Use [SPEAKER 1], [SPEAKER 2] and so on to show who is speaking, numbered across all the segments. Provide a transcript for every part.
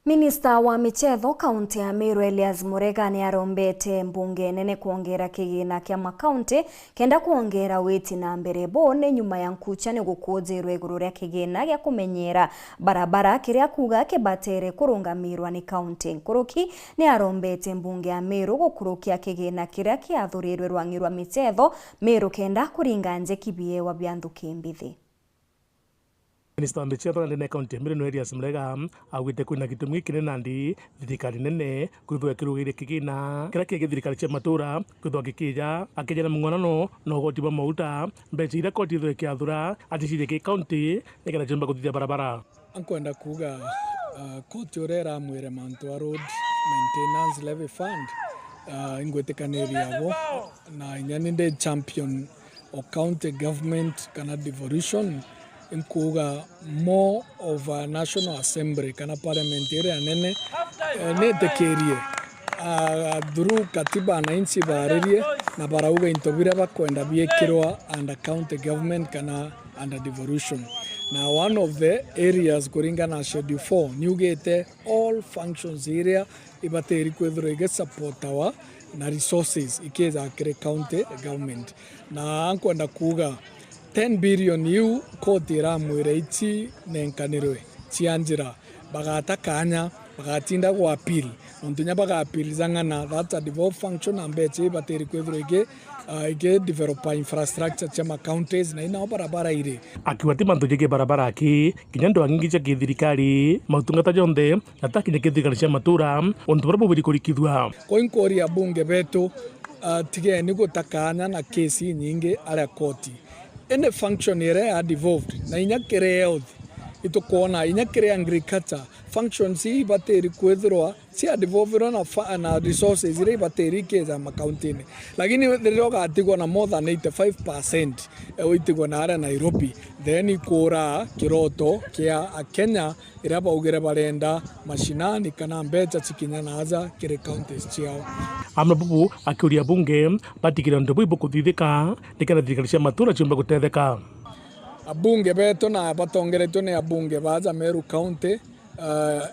[SPEAKER 1] Minista wa michezo kaunti ya Meru Elias Murega ni arombete mbunge nene kuongera kigina kia makaunti kenda kuongera witi na mbere bone nyuma ya nkucha ni gukuojerwe iguru ria kigina gia kumenyera barabara kiria kuga kibatere kurungamirwa ni kaunti nkuruki ni arombete mbunge ya Meru gukurukia kigina kiria kiathurirwe rwangirwa michezo Meru kenda kuringa nje kibie wa bianthuki mbithi.
[SPEAKER 2] Minista wa michezo na kaunti ya Meru Elias Murega augite kwina gitumi kinene nandi thirikari nene kwithwa kirugire kigina kira kiege thirikari cia matura kwithwa gikija akijana mung'onano no goti ba mauta mbeca ira koti thwe kiathura aticirie ki kaunti nikana jumba kuthithia barabara
[SPEAKER 3] ankwenda kuga koti urera mwire mantua road maintenance levy fund ingwetekaniria bo na inyani de champion of county government kana devolution inkuga more of a national assembly kana parliamentary anene ne tekerie through katiba na inchi barerie na barauga intobira bakwenda biekirwa under county government kana under devolution. Now one of the areas kuringana schedule 4 niugete all functions area ibateri kwethro ige support our na resources ikeza kire county government na ankwenda kuga 10 billion yu koti ramwire ichi nenkanirwe chianjira bagata kanya bagatinda gwa appeal ontunya baga appeal zangana that's a devolved function ambeche bateri kwethro ige developer infrastructure chama counties na ina barabara ire
[SPEAKER 2] akiwati mantu jege barabara aki kinyando angingi cha thirikari mautungata jonde atakinya thirikari cia matura ontu barabu biri kurikithwa
[SPEAKER 3] koinkori abunge betu tige ni gutakanya na kesi nyingi ala koti ene function ire are devolved na inyakere health itukuona inyakere agriculture functions hii bateri kwethirwa si devolved na resources ire bateri keza makauntini lakini thiroga atigwa na more than 85% uitigwa na ara Nairobi then ikora kiroto kia Kenya ira baugire barenda mashinani kana mbecha chikinya naza kire counties ciao
[SPEAKER 2] amna bubu akiuria bunge batikira ndo bubu kuthithika nikana thirikari cia matura ciumba gutetheka
[SPEAKER 3] abunge beto na batongeretwo ni abunge baza Meru County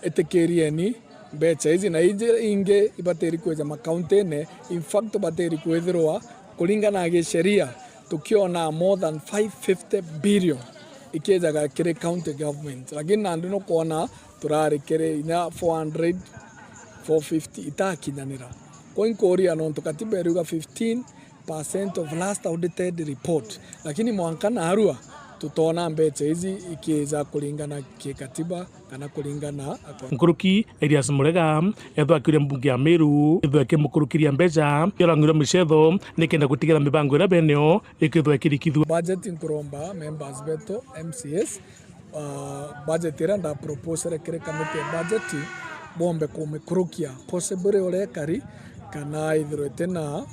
[SPEAKER 3] etekerieni mbecha hizi na inge ibateri kweza makaunti ne in fact bateri kwethirwa kulingana na sheria tukiona more than 550 billion ikeza kire county government lakini nandi no kuona turari kire ina 400 450 itakinyanira koinkoria no tukatiba ruga 15% of last audited report lakini mwankana arua tutona mbecha hizi ikieza kulingana kikatiba kana kulingana
[SPEAKER 2] nkuruki Elias Murega ethwa akiuria mbunge ya Meru ethwa kimukurukiria mbeca yorangirwa michetho nikenda gutigira mibango ira beneo ikithwa ikirikithwa
[SPEAKER 3] budget inkuromba members beto MCS budget ira nda proposal kire committee budget bombe kumikurukia possible ole kari kana ithro tena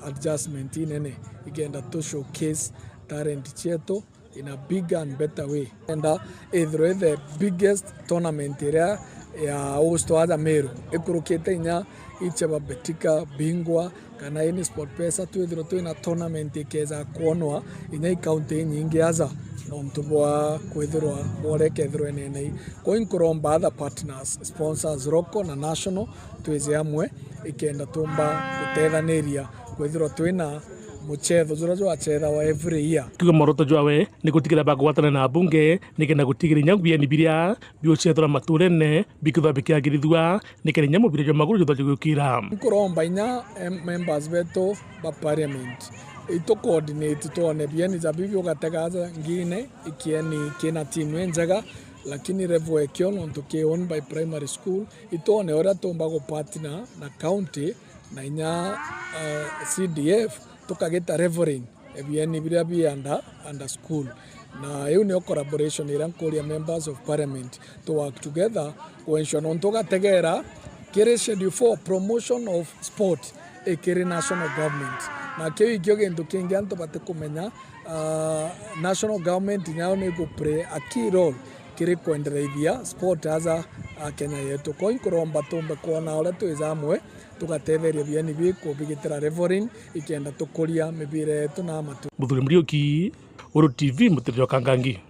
[SPEAKER 3] adjustment nene igenda to showcase talent cheto in a bigger and better way and either the biggest tournament area ya hosto ada Meru ekurukete inya icheba betika bingwa kana ini sport pesa tu either to ina tournament ikeza kuonwa inya county nyingi aza nontubwa kwethirwa bore kethirwe nene koinkuromba other partners sponsors roko na national tweze amwe ikenda tumba gutethaniria kwethirwa twina muchetho zurazo achetha wa every year
[SPEAKER 2] kigo moroto jwawe ni gutigira bagwatana na bunge nikenda gutigira nyangubia ni biria biochetho maturene bikitha bikiagirithwa nikenda nyamu biria maguru jutho gukira
[SPEAKER 3] kuromba inya members beto ba parliament ito coordinate tone bieni za bibio gatagaza ngine ikieni kina timu enjaga lakini revo ekyo nonto ke on by primary school itone ora tomba go partner na county na inya CDF tukageta reverend ebieni biria bianda under school na hiyo ni collaboration irankoria members of parliament to work together to ensure on tugategera kire schedule 4 promotion of sport ekire national government na kio ikyo gento kingi anto bate kumenya national government nyao ni go play a key role kire kuendelea sport aza Kenya yetu koinkuromba tumbe kuona ole twizamwe tugatetheria bieni biko bigitira revoring ikienda tukuria mibire yetu na matu
[SPEAKER 2] Muthuri Muriuki Uru TV Mutiriro Kangangi.